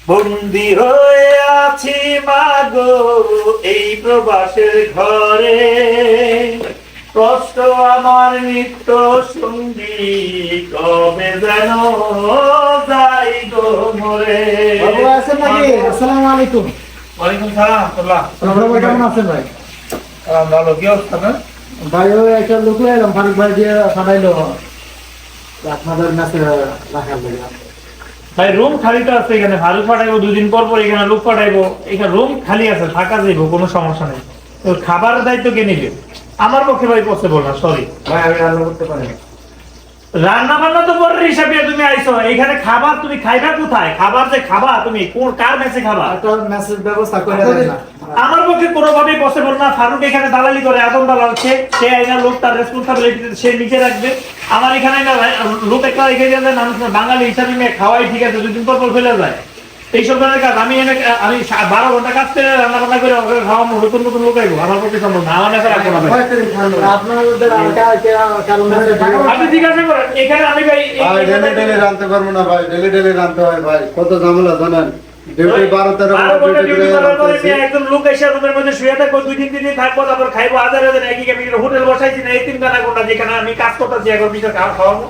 বন্দি হয়ে আছি মাগো এই প্রবাসের ঘরে, কষ্ট আমার নিত্য সঙ্গী, কবে যেন যাই গো মরে। বাবু আছেন নাকি? আসসালামু আলাইকুম। ওয়ালাইকুম সালাম রাহমাতুল্লাহ। ভাই কেমন আছেন ভাই? ভালো, কি অবস্থা না? ভাই ওই একটা লোক এলাম, ফারুক ভাই দিয়ে পাঠাইলো আপনাদের মেসে রাখার লেগে। ভাই রুম খালি তো আছে এখানে, ফারুক পাঠাইবো 2 দিন পর পর, এখানে লোক পাঠাইবো, এখানে রুম খালি আছে, থাকা যাইবো, কোনো সমস্যা নেই। তো খাবারের দায়িত্ব কে নিবে? আমার পক্ষে ভাই পসিবল না, সরি ভাই আমি রান্না করতে পারি না। রান্না বান্না তো পরের হিসাবে তুমি আইছো, এখানে খাবার তুমি খাইবা কোথায়? খাবার যে খাবা তুমি কোন কার মেসে খাবা? একটা মেসেজ ব্যবস্থা করে দেন না। আমার পক্ষে কোনোভাবেই পসিবল না। ফারুক এখানে দালালি করে, আদম দালাল, সে আইনা লোক, তার রেসপন্সিবিলিটি সে নিজে রাখবে। আমার এখানে না লোক একটা রেখে দিয়ে যায়, মানুষ বাঙালি হিসাবে মেয়ে খাওয়াই ঠিক আছে, 2 দিন পর পর ফেলে যায়। এইসব ধরনের কাজ আমি 12 ঘন্টা কাজ করে রান্না বান্না করে খাওয়া নতুন নতুন লোক আইবো, আমার পক্ষে সম্ভব না। আমার মেসে রাখবো না ভাই। আপনাদের কারণ আপনি জিজ্ঞাসা করেন এখানে আমি ভাই ভাই ডেলি রাঁধতে পারবো না ভাই, ডেলি রাঁধতে হয় ভাই, কত ঝামেলা জানেন। ডিউটি 12-13 ঘন্টা ডিউটি করে একদম লোক এসে রুমের মধ্যে শুয়ে থাকবো, 2-3 দিন থাকবো, তারপর খাইবো হাজার একই আমি হোটেল বসাইছি না, এই 3 গানা কোনটা যেখানে আমি কাজ করতেছি, এখন বিচার খাওয়াবো।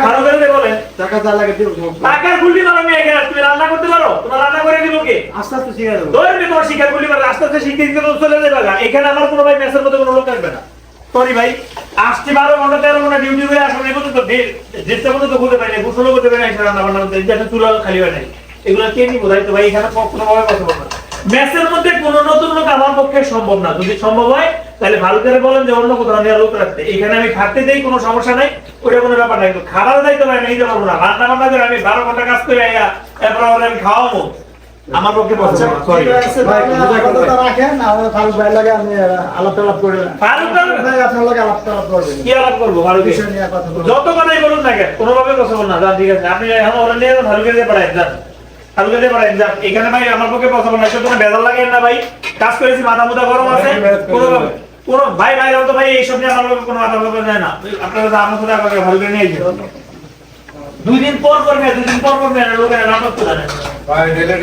ভালো করে বলেন টাকা যা লাগে দিব। টাকার গুলি মারো আমি এখানে, তুমি রান্না করতে পারো? তোমার রান্না করে দিব কে? আস্তে আস্তে শিখে দেবো। ধরবে তোমার শিকার গুলি মারো, আস্তে আস্তে শিখতে শিখতে তো চলে যাবে না। এখানে আমার কোনো ভাই মেসের মধ্যে কোনো লোক থাকবে না, সরি ভাই। আসছি 12 ঘন্টা 13 ঘন্টা ডিউটি করে আসলে এই পর্যন্ত দেড়টা পর্যন্ত ঘুরতে পারি না, গোসলও করতে পারি না, এসে রান্না বান্না করতে যেটা চুলা খালি হয় নাই, এগুলো কে নিবো? তাই তো ভাই এখানে কোনোভাবে কথা বলবো না। মেসের মধ্যে কোনো নতুন লোক আমার পক্ষে সম্ভব না। যদি সম্ভব হয় তাহলে ভালো করে বলেন যে অন্য কোথাও নিয়ে লোক রাখতে, এখানে আমি থাকতে দেই, কোনো সমস্যা নাই, ওটা কোনো ব্যাপার নাই। কিন্তু খাবার দায়িত্ব ভাই আমি নিতে পারবো না। রান্না বান্না করে আমি 12 ঘন্টা কাজ করে আইয়া এরপর আমি খাওয়াবো, আমার পক্ষে পছন্দ না, সরি ভাই কথাটা রাখেন, আমরা ফারুক ভাই লাগে আমি আলাপ টালাপ করে ফারুক ভাই আপনার লাগে আলাপ টালাপ করবেন। কি আলাপ করবো? ভালো বিষয় নিয়ে কথা বলবো। যত কথাই বলুন না কেন, কোনোভাবে পছন্দ না। যান ঠিক আছে, আপনি এখন ওরা নিয়ে ভালো করে পড়াই যান, ভালো করে পড়াই যান। এখানে ভাই আমার পক্ষে পছন্দ না, কোনো বেজাল লাগে না ভাই। কাজ করেছি, মাথা মুথা গরম আছে, কোনো ভাই তো ভাই এইসব নিয়ে আমার কোনো মাথা গরম যায় না। আপনারা আমার সাথে আমাকে ভালো করে নিয়ে যান। 2 দিন পর করবে, 2 দিন পর করবে, লোকেরা রান্না করতে জানে ভাই ডেলি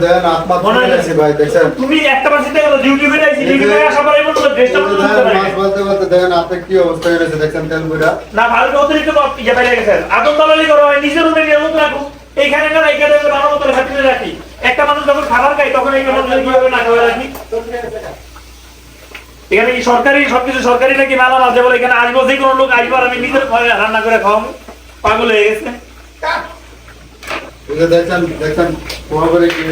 দেন আত্মহত্যা করেছি ভাই, দেখছেন তুমি একটা পাশে গেলো ডিউটি করে আইছি, ডিউটি করে আসার পরে বলছো ড্রেসটা বদল করতে পারে মাছ বলতে দেখেন আপনি কি অবস্থা হয়েছে, দেখছেন তেল পুরা না। ভালো করে অতিরিক্ত ইয়ে বাইরে গেছে, আদম দালালি করো, নিজের রুমে গিয়ে লোক রাখো। এইখানে না এইখানে ভালো মতো হাঁটিয়ে রাখি। একটা মানুষ যখন খাবার খায় তখন এই মানুষ কিভাবে না খাওয়া রাখি? এখানে কি সরকারি সবকিছু সরকারি নাকি মালা মাঝে বলে এখানে আসবো, যে কোনো লোক আসবো আর আমি নিজের ঘরে রান্না করে খাওয়াবো? পাগল হয়ে গেছে। দেখছেন কোয়া করে কি